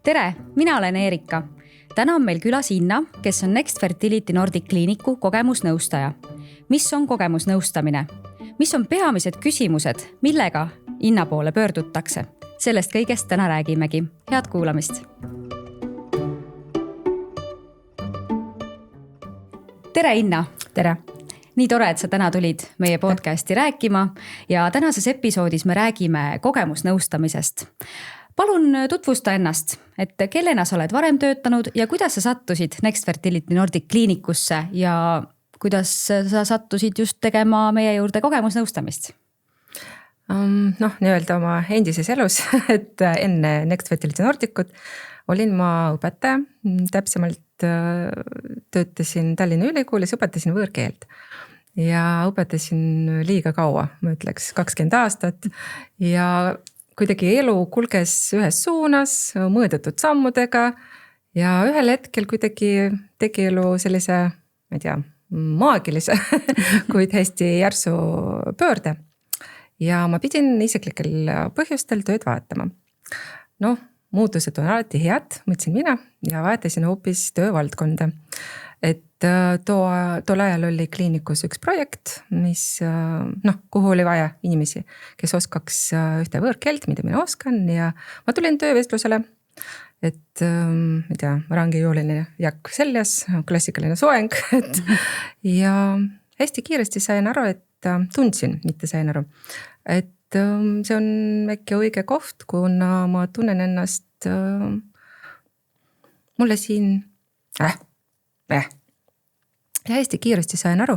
Tere, mina olen Eerika. Täna on meil külas Inna, kes on Next Fertility Nordic Clinicu kogemusnõustaja. Mis on kogemusnõustamine? Mis on peamised küsimused, millega Inna poole pöördutakse? Sellest kõigest täna räägimegi. Head kuulamist! Tere, Inna! Tere! Nii tore, et sa täna tulid meie podcasti rääkima ja tänases episoodis me räägime kogemusnõustamisest. Palun tutvusta ennast, et kellena sa oled varem töötanud ja kuidas sa sattusid Next Fertility Nordic Clinicusse ja kuidas sa sattusid just tegema meie juurde kogemusnõustamist? Nii-öelda oma endises elus, et enne Next Fertility Nordicut olin ma õpetaja, täpsemalt töötasin Tallinna Ülikoolis, õpetasin võõrkeelt ja õpetasin liiga kaua, ma ütleks 20 aastat ja kuidagi elu kulges ühes suunas, mõõdetud sammudega ja ühel hetkel kuidagi tegi elu sellise, ma ei tea, maagilise, kuid hästi järsu pöörde. Ja ma pidin isiklikel põhjustel tööd vaatama. Muutused on alati head, mõtlesin mina ja vaatasin hoopis töövaldkonda. Et tol ajal oli kliinikus üks projekt, kuhu oli vaja inimesi, kes oskaks ühte võõrkeelt, mida mina oskan ja ma tulin töövestlusele, et ma ei tea, rangejooline jakk seljas, klassikaline soeng ja hästi kiiresti sain aru, et tundsin, mitte sain aru, et see on äkki õige koht, kuna ma tunnen ennast mulle siin ja hästi kiiresti sain aru,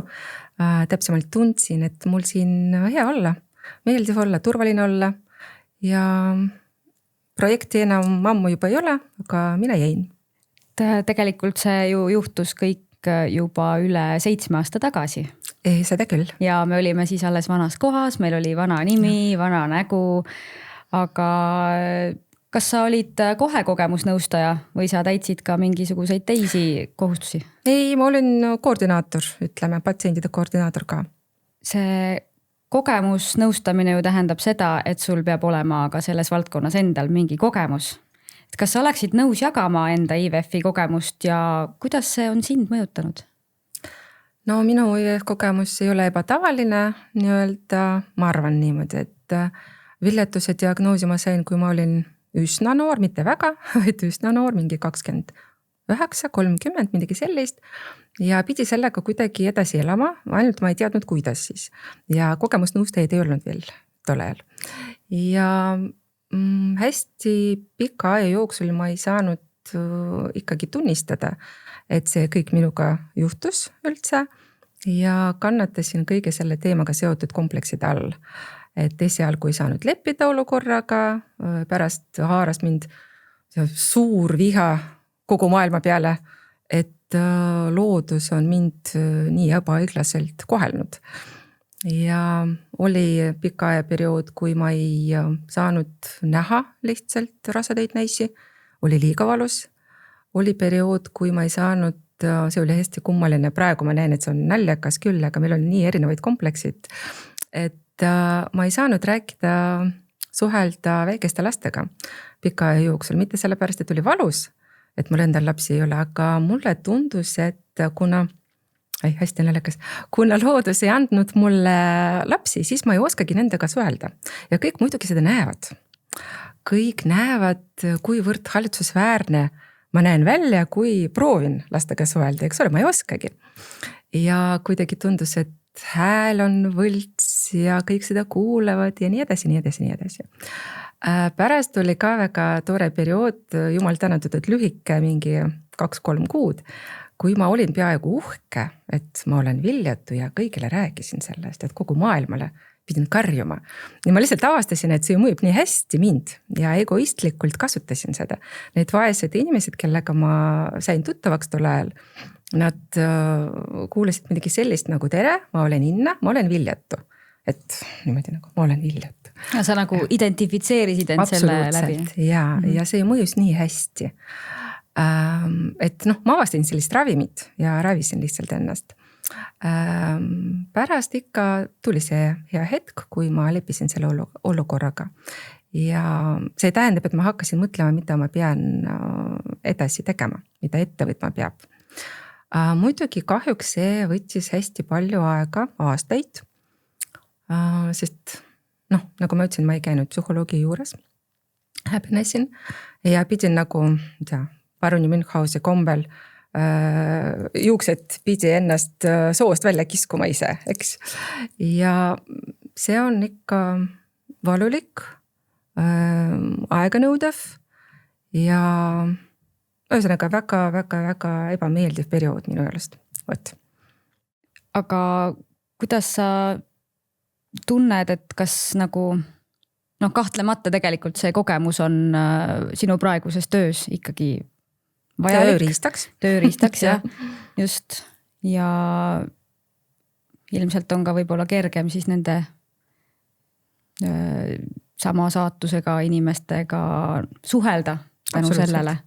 täpsemalt tundsin, et mul siin hea olla, meeldiv olla, turvaline olla ja projekti enam ammu juba ei ole, aga mina jäin. Tegelikult see ju juhtus kõik juba üle 7 aasta tagasi. Seda küll. Ja me olime siis alles vanas kohas, meil oli vana nimi, vana nägu, aga kas sa olid kohe kogemusnõustaja või sa täitsid ka mingisuguseid teisi kohustusi? Ei, ma olin koordinaator, ütleme, patsientide koordinaator ka. See kogemusnõustamine ju tähendab seda, et sul peab olema ka selles valdkonnas endal mingi kogemus. Kas sa oleksid nõus jagama enda IVF-i kogemust ja kuidas see on sind mõjutanud? Minu IVF kogemus ei ole ebatavaline, nii-öelda ma arvan niimoodi, et viljetuse diagnoosi ma sain, kui ma olin üsna noor, mitte väga, et üsna noor, mingi 29, 30, midagi sellist ja pidi sellega kuidagi edasi elama, ainult ma ei teadnud, kuidas siis ja kogemusnõustajaid ei olnud veel tol ajal ja hästi pika aja jooksul ma ei saanud ikkagi tunnistada, et see kõik minuga juhtus üldse ja kannatasin kõige selle teemaga seotud komplekside all. Et esialgu ei saanud leppida olukorraga, pärast haaras mind suur viha kogu maailma peale, et loodus on mind nii ebaõiglaselt kohelnud. Ja oli pika aja periood, kui ma ei saanud näha lihtsalt rasedaid naisi, oli liiga valus. Oli periood, kui ma ei saanud, see oli hästi kummaline, praegu ma näen, et see on naljakas küll, aga meil on nii erinevaid kompleksid, et ma ei saanud rääkida, suhelda väikeste lastega pika aja jooksul, mitte sellepärast, et oli valus, et mul endal lapsi ei ole, aga mulle tundus, et hästi naljakas, kuna loodus ei andnud mulle lapsi, siis ma ei oskagi nendega suhelda ja kõik muidugi seda näevad. Kõik näevad, kuivõrd haletsusväärne ma näen välja, kui proovin lastega suhelda, eks ole, ma ei oskagi. Ja kuidagi tundus, et hääl on võlts ja kõik seda kuulevad ja nii edasi, nii edasi, nii edasi. Pärast oli ka väga tore periood, jumal tänatud, et lühike mingi 2-3 kuud, kui ma olin peaaegu uhke, et ma olen viljatu ja kõigile rääkisin sellest, et kogu maailmale pidin karjuma. Ja ma lihtsalt avastasin, et see mõjub nii hästi mind ja egoistlikult kasutasin seda. Need vaesed inimesed, kellega ma sain tuttavaks tol ajal, nad kuulasid midagi sellist nagu tere, ma olen Inna, ma olen viljatu. Et niimoodi nagu ma olen viljatu. Ja sa nagu identifitseerisid end selle läbi. Ja see mõjus nii hästi. Et ma avastasin sellist ravimit ja ravisin lihtsalt ennast. Pärast ikka tuli see hea hetk, kui ma leppisin selle olukorraga. ja see tähendab, et ma hakkasin mõtlema, mida ma pean edasi tegema, mida ette võtma peab. Muidugi kahjuks see võttis hästi palju aega, aastaid, sest nagu ma ütlesin, ma ei käinud psühholoogi juures, häbenesin ja pidin nagu, paruni Münchhausi kombel juuksed pidi ennast soost välja kiskuma ise, eks. Ja see on ikka valulik, aeganõudev ja ühesõnaga väga ebameeldiv periood minu meelest. Aga kuidas sa tunned, et kas nagu kahtlemata tegelikult see kogemus on sinu praeguses töös ikkagi vajalik? Tööriistaks jah, just. Ja ilmselt on ka võib-olla kergem siis nende sama saatusega inimestega suhelda tänu sellele.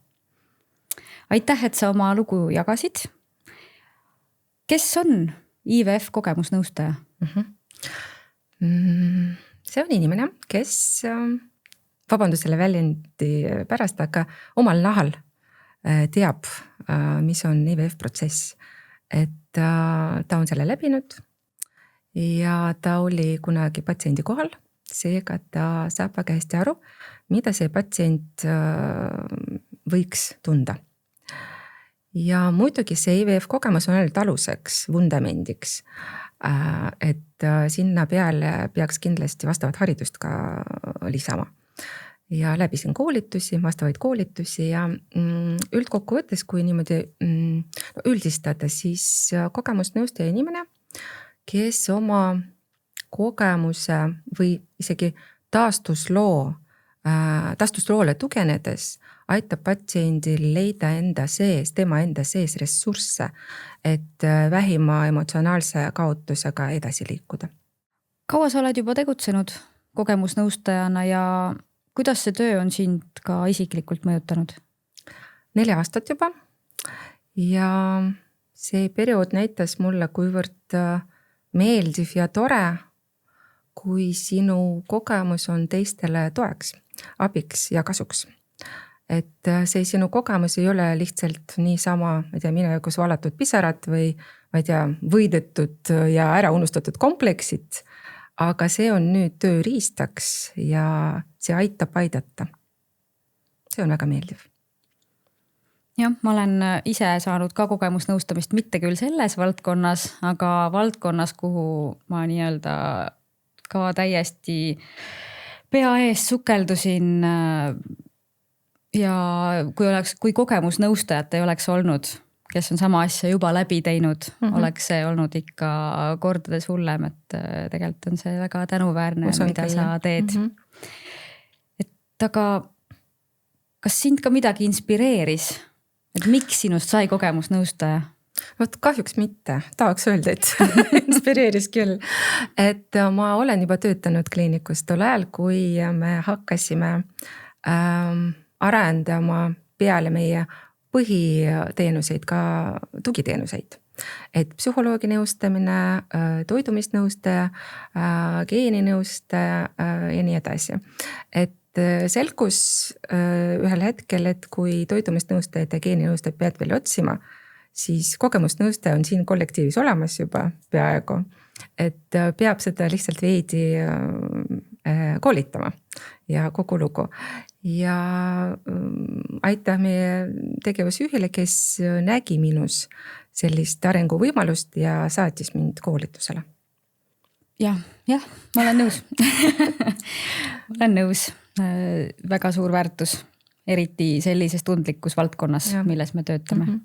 Aitäh, et sa oma lugu jagasid. Kes on IVF kogemusnõustaja? See on inimene, kes, vabandust selle väljendi pärast, aga omal nahal teab, mis on IVF protsess. Et ta on selle läbinud ja ta oli kunagi patsiendi kohal, seega ta saab väga hästi aru, mida see patsient võiks tunda. Ja muidugi see IVF kogemus on ainult aluseks, vundamendiks, et sinna peale peaks kindlasti vastavat haridust ka lisama. Ja läbisin koolitusi, vastavaid koolitusi ja üldkokkuvõttes, kui niimoodi üldistada, siis kogemusnõustaja inimene, kes oma kogemuse või isegi taastusloole tugenedes aitab patsiendil leida tema enda sees ressursse, et vähima emotsionaalse kaotusega edasi liikuda. Kaua sa oled juba tegutsenud kogemusnõustajana ja kuidas see töö on sind ka isiklikult mõjutanud? 4 aastat juba ja see periood näitas mulle, kuivõrd meeldiv ja tore, kui sinu kogemus on teistele toeks, abiks ja kasuks. Et see sinu kogemus ei ole lihtsalt niisama, minevikus valatud pisarad või võidetud ja ära unustatud kompleksid, aga see on nüüd tööriistaks ja see aitab aidata. See on väga meeldiv. Jah, ma olen ise saanud ka kogemusnõustamist, mitte küll selles valdkonnas, aga valdkonnas, kuhu ma nii-öelda ka täiesti pea ees sukeldusin. Ja kui kogemusnõustajat ei oleks olnud, kes on sama asja juba läbi teinud, oleks see olnud ikka kordades hullem, et tegelikult on see väga tänuväärne, mida sa teed. Et aga kas sind ka midagi inspireeris, et miks sinust sai kogemusnõustaja? Kahjuks mitte, tahaks öelda, et inspireeris küll. Et ma olen juba töötanud kliinikus tol ajal, kui me hakkasime arendama peale meie põhiteenuseid ka tugiteenuseid. Et psühholoogi nõustamine, toidumisnõustaja, geeninõustaja ja nii edasi. Et selgus ühel hetkel, et kui toidumisnõustajad ja geeninõustajad pead veel otsima, siis kogemusnõustaja on siin kollektiivis olemas juba peaaegu. Et peab seda lihtsalt veidi koolitama ja kogu lugu. Ja aitäh meie tegevusjuhile, kes nägi minus sellist arenguvõimalust ja saatis mind koolitusele. Jah, ma olen nõus. Ma olen nõus. Väga suur väärtus, eriti sellises tundlikus valdkonnas, milles me töötame.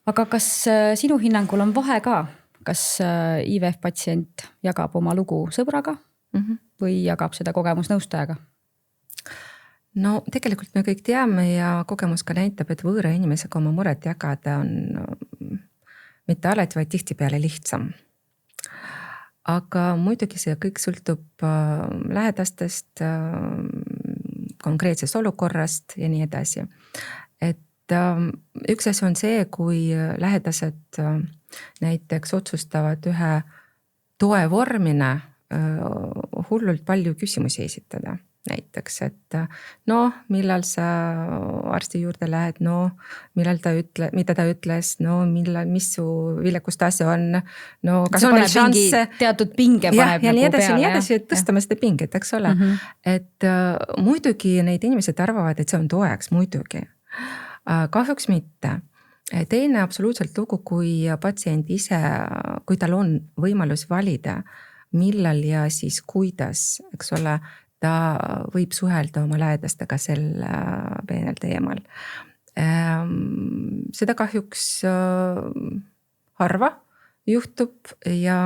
Aga kas sinu hinnangul on vahe ka? Kas IVF patsient jagab oma lugu sõbraga või jagab seda kogemusnõustajaga? No tegelikult me kõik teame ja kogemus ka näitab, et võõra inimesega oma muret jagada on mitte alati, vaid tihtipeale lihtsam. Aga muidugi see kõik sõltub lähedastest, konkreetsest olukorrast ja nii edasi. Et üks asi on see, kui lähedased näiteks otsustavad ühe toe vormine hullult palju küsimusi esitada. Näiteks, et millal sa arsti juurde lähed, millal mida ta ütles, mis su viljakustase on, kas see on veel šansse. Teatud pinge paneb ja nagu nii edasi, peale. nii edasi, et tõstame seda pinget, eks ole. Et muidugi neid inimesed arvavad, et see on toeks, muidugi. Kahjuks mitte. Teine absoluutselt lugu, kui patsient ise, kui tal on võimalus valida, millal ja siis kuidas, eks ole, ta võib suhelda oma lähedastega sel peenel teemal. Seda kahjuks harva juhtub ja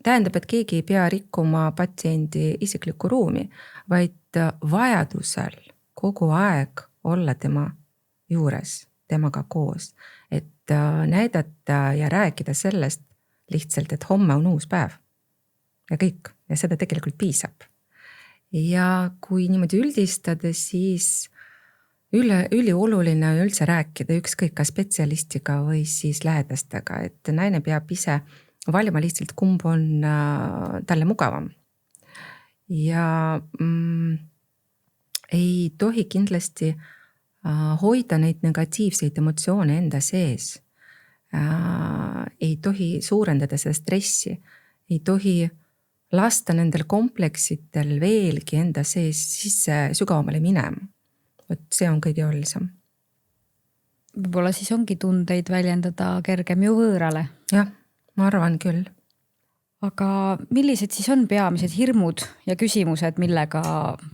tähendab, et keegi ei pea rikkuma patsiendi isiklikku ruumi, vaid vajadusel kogu aeg olla tema juures, temaga koos, et näidata ja rääkida sellest lihtsalt, et homme on uus päev ja kõik. Ja seda tegelikult piisab. Ja kui niimoodi üldistada, siis ülioluline on üldse rääkida ükskõik ka spetsialistiga või siis lähedastega, et naine peab ise valima lihtsalt, kumb on talle mugavam. Ja ei tohi kindlasti hoida neid negatiivseid emotsioone enda sees. Ei tohi suurendada seda stressi, ei tohi lasta nendel kompleksitel veelgi enda sees sisse sügavamale minema. See on kõige olulisem. Võib-olla siis ongi tundeid väljendada kergem ju võõrale. Jah, ma arvan küll. Aga millised siis on peamised hirmud ja küsimused, millega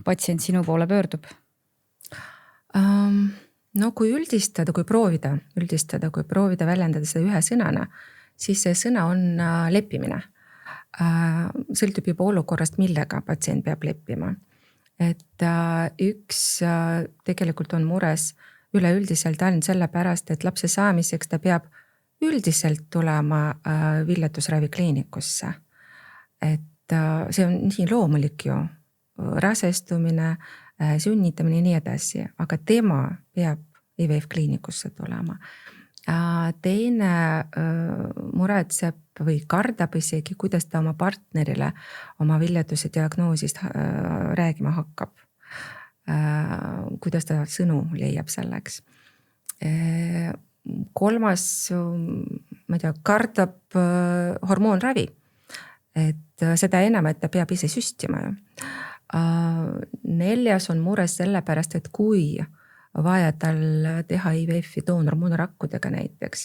patsient sinu poole pöördub? Kui üldistada, kui proovida väljendada seda ühe sõnana, siis see sõna on leppimine. Sõltub juba olukorrast, millega patsient peab leppima. Et üks tegelikult on mures üleüldiselt ainult sellepärast, et lapse saamiseks ta peab üldiselt tulema viljatusravikliinikusse. Et see on nii loomulik ju, rasestumine, sünnitamine ja nii edasi, aga tema peab IVF kliinikusse tulema. Teine muretseb või kardab isegi, kuidas ta oma partnerile oma viljatuse diagnoosist räägima hakkab. Kuidas ta sõnu leiab selleks. Kolmas, ma ei tea, kardab hormoonravi. Et seda enam, et ta peab ise süstima. Neljas on mures sellepärast, et kui vaja tal teha IVF-i doonormuunarakkudega näiteks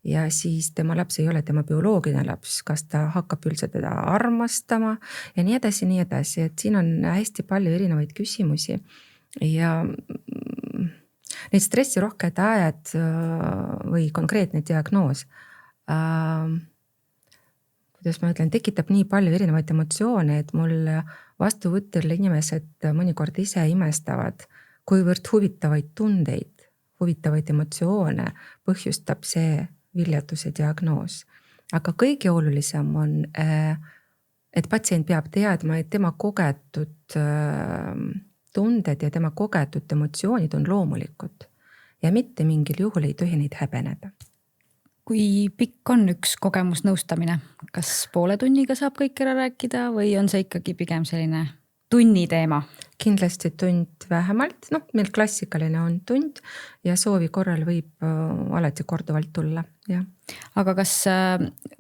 ja siis tema laps ei ole tema bioloogiline laps, kas ta hakkab üldse teda armastama ja nii edasi, et siin on hästi palju erinevaid küsimusi ja neid stressirohked ajad või konkreetne diagnoos, kuidas ma ütlen, tekitab nii palju erinevaid emotsioone, et mul vastuvõttel inimesed mõnikord ise imestavad, kuivõrd huvitavaid tundeid, huvitavaid emotsioone põhjustab see viljatuse diagnoos. Aga kõige olulisem on, et patsient peab teadma, et tema kogetud tunded ja tema kogetud emotsioonid on loomulikud ja mitte mingil juhul ei tohi neid häbeneda. Kui pikk on üks kogemusnõustamine? Kas poole tunniga saab kõik ära rääkida või on see ikkagi pigem selline tunni teema? Kindlasti tund vähemalt, meil klassikaline on tund ja soovi korral võib alati korduvalt tulla. Ja. Aga kas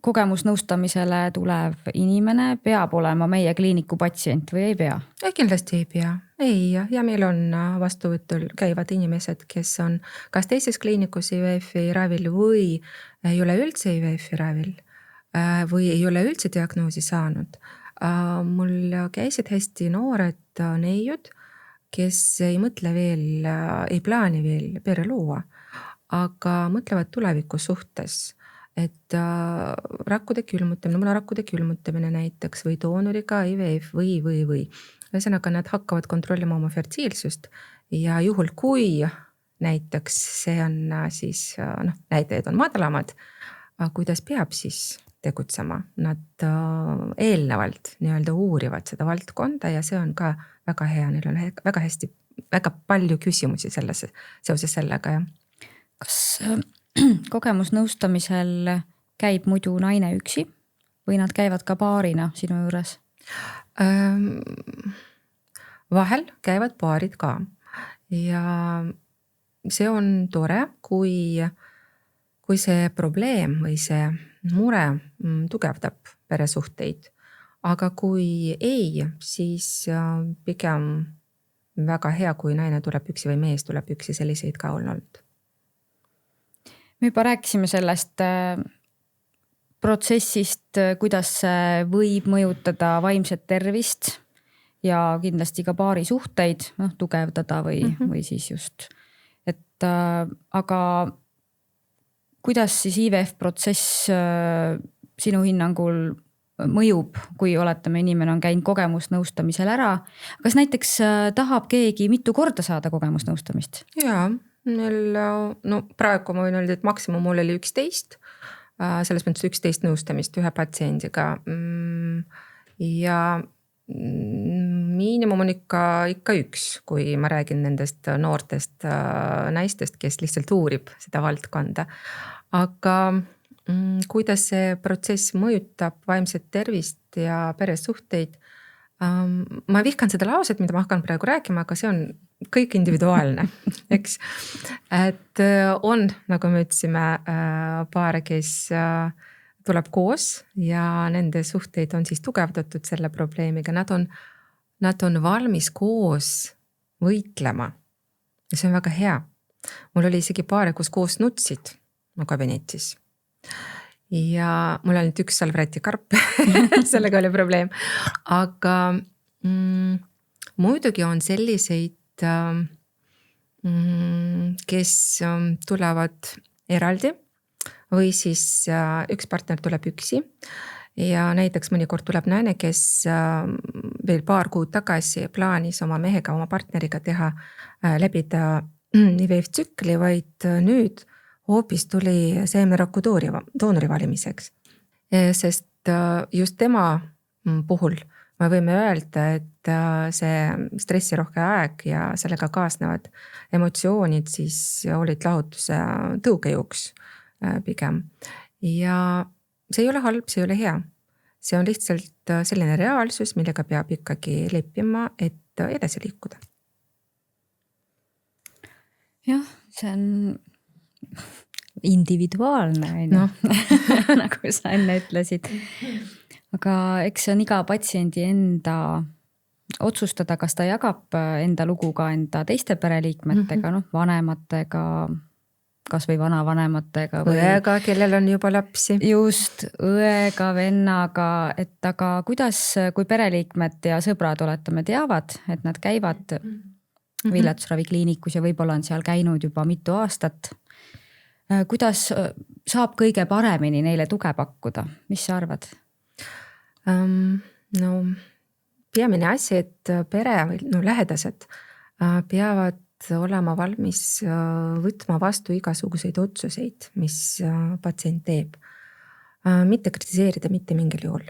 kogemusnõustamisele tulev inimene peab olema meie kliiniku patsient või ei pea? Kindlasti ei pea. Ja meil on vastuvõtul käivad inimesed, kes on kas teises kliinikus IVF-i ravil või ei ole üldse IVF-i ravil või ei ole üldse diagnoosi saanud. Mul käisid hästi noored neiud, kes ei mõtle veel, ei plaani veel pere luua, aga mõtlevad tuleviku suhtes, et rakkude külmutamine, mul on rakkude külmutamine näiteks või doonoriga IVF või. Ühesõnaga nad hakkavad kontrollima oma fertiilsust ja juhul kui näiteks see on siis, näitajad on madalamad, kuidas peab siis tegutsema. Nad eelnevalt nii-öelda uurivad seda valdkonda ja see on ka väga hea, neil on väga palju küsimusi seoses sellega. Kas kogemusnõustamisel käib muidu naine üksi või nad käivad ka paarina sinu juures? Vahel käivad paarid ka ja see on tore, kui see probleem või see mure tugevdab peresuhteid, aga kui ei, siis pigem väga hea, kui naine tuleb üksi või mees tuleb üksi, selliseid ka on olnud. Me juba rääkisime sellest protsessist, kuidas see võib mõjutada vaimset tervist ja kindlasti ka paari suhteid, tugevdada või siis just. Aga kuidas siis IVF protsess sinu hinnangul mõjub, kui oletame, inimene on käinud kogemusnõustamisel ära? Kas näiteks tahab keegi mitu korda saada kogemusnõustamist? Jaa, praegu ma võin öelda, et maksimum mul oli 11, selles mõttes 11 nõustamist ühe patsiendiga ja miinimum on ikka üks, kui ma räägin nendest noortest naistest, kes lihtsalt uurib seda valdkonda. Aga kuidas see protsess mõjutab vaimset tervist ja peresuhteid? Ma vihkan seda lauset, mida ma hakkan praegu rääkima, aga see on kõik individuaalne, eks. Et on, nagu me ütlesime, paare, kes tuleb koos ja nende suhteid on siis tugevdatud selle probleemiga. Nad on valmis koos võitlema ja see on väga hea. Mul oli isegi paare, kus koos nutsid mu kabinetis. Ja mul oli üks salvratikarp, sellega oli probleem. Aga muidugi on selliseid, kes tulevad eraldi või siis üks partner tuleb üksi. Ja näiteks mõnikord tuleb naine, kes veel paar kuud tagasi plaanis oma mehega, oma partneriga teha läbida IVF-tsükli, vaid nüüd hoopis tuli seemneraku doonori valimiseks. Sest just tema puhul me võime öelda, et see stressirohke aeg ja sellega kaasnevad emotsioonid siis olid lahutuse tõugejuks pigem. Ja see ei ole halb, see ei ole hea. See on lihtsalt selline reaalsus, millega peab ikkagi leppima, et edasi liikuda. Jah, see on individuaalne, nagu sa enne ütlesid. Aga eks see on iga patsiendi enda otsustada, kas ta jagab enda lugu ka enda teiste pereliikmetega, vanematega, kas või vanavanematega. Õega, kellel on juba lapsi. Just, õega, vennaga, aga kuidas, kui pereliikmed ja sõbrad oletame teavad, et nad käivad viljatusravikliinikus ja võib-olla on seal käinud juba mitu aastat. Kuidas saab kõige paremini neile tuge pakkuda? Mis sa arvad? Peamine asi, et pere või lähedased peavad olema valmis võtma vastu igasuguseid otsuseid, mis patsient teeb. Mitte kritiseerida mitte mingil juhul.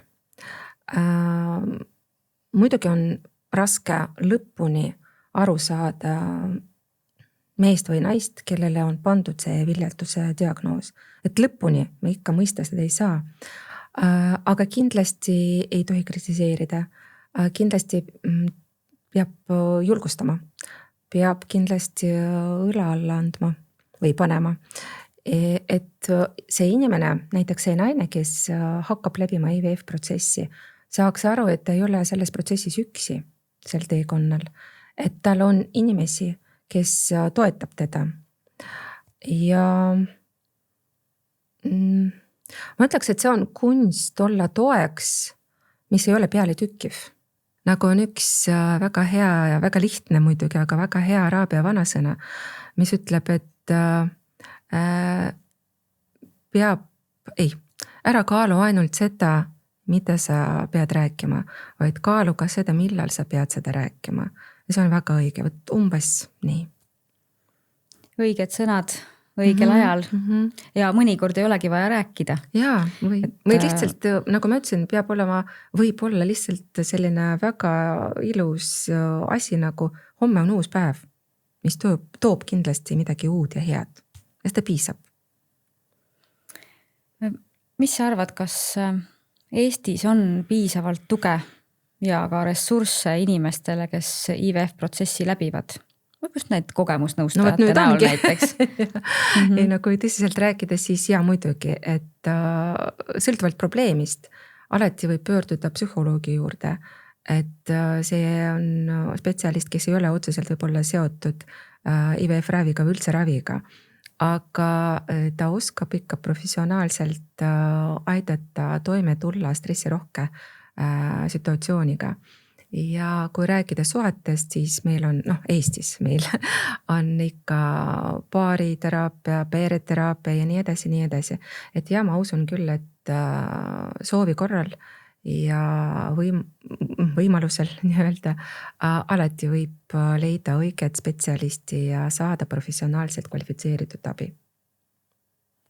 Muidugi on raske lõpuni aru saada meest või naist, kellele on pandud see viljatuse diagnoos. Et lõpuni me ikka mõista seda ei saa. Aga kindlasti ei tohi kritiseerida. Kindlasti peab julgustama. Peab kindlasti õla alla andma või panema. Et see inimene, näiteks see naine, kes hakkab läbima IVF-protsessi, saaks aru, et ta ei ole selles protsessis üksi sel teekonnal. Et tal on inimesi, kes toetab teda. Ja ma ütleks, et see on kunst olla toeks, mis ei ole peale tükkiv. Nagu on üks väga hea ja väga lihtne muidugi, aga väga hea araabia vanasõna, mis ütleb, et ära kaalu ainult seda, mida sa pead rääkima, vaid kaalu ka seda, millal sa pead seda rääkima. Ja see on väga õige, võt umbes nii. Õiged sõnad õigel ajal ja mõnikord ei olegi vaja rääkida. Jaa, või lihtsalt, nagu ma ütlesin, peab olema võib-olla lihtsalt selline väga ilus asi, nagu homme on uus päev, mis toob kindlasti midagi uud ja head. Ja seda piisab. Mis sa arvad, kas Eestis on piisavalt tuge ja ka ressursse inimestele, kes IVF-protsessi läbivad? Just need kogemusnõustajate näol näiteks. Ei, no kui tõsiselt rääkida, siis muidugi, et sõltuvalt probleemist alati võib pöörduda psühholoogi juurde, et see on spetsialist, kes ei ole otseselt võib-olla seotud IVF-raviga või üldse raviga. Aga ta oskab ikka professionaalselt aidata toime tulla stressirohke situatsiooniga. Ja kui rääkida suhetest, siis meil on, Eestis meil on ikka paariteraapia, peereteraapia ja nii edasi. Et ma usun küll, et soovi korral ja võimalusel nii-öelda alati võib leida õiget spetsialisti ja saada professionaalselt kvalifitseeritud abi.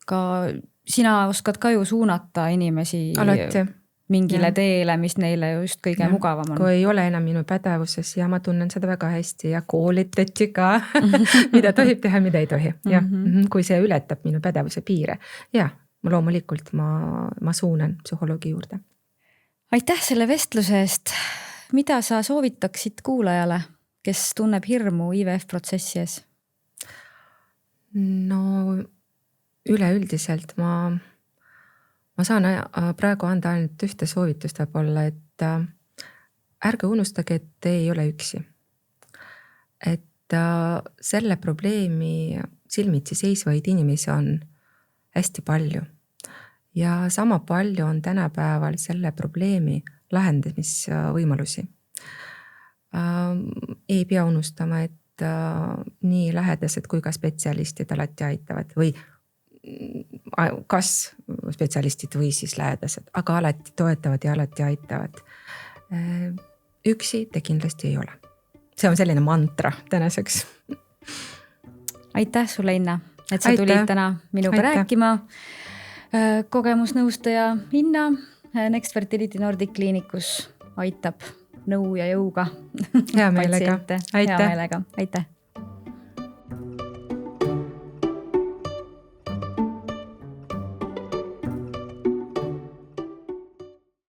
Ka sina oskad ka ju suunata inimesi alati mingile teele, mis neile just kõige mugavam on. Kui ei ole enam minu pädevuses ja ma tunnen seda väga hästi ja koolitati ka, mida tohib teha, mida ei tohi. Kui see ületab minu pädevuse piire. Loomulikult ma suunan psühholoogi juurde. Aitäh selle vestluse eest. Mida sa soovitaksid kuulajale, kes tunneb hirmu IVF-protsessi ees? No üleüldiselt ma saan praegu anda ainult ühte soovitust võib-olla, et ärge unustage, et te ei ole üksi. Et selle probleemi silmitsi seisvaid inimesi on hästi palju. Ja sama palju on tänapäeval selle probleemi lahendamisvõimalusi. Ei pea unustama, et nii lähedased kui ka spetsialistid alati aitavad või kas spetsialistid või siis lähedased, aga alati toetavad ja alati aitavad. Üksi te kindlasti ei ole. See on selline mantra tänaseks. Aitäh sulle, Inna, et sa tulid täna minuga rääkima. Kogemusnõustaja Inna Next Fertility Nordic Clinicus aitab nõu ja jõuga hea meelega. Hea meelega. Aitäh.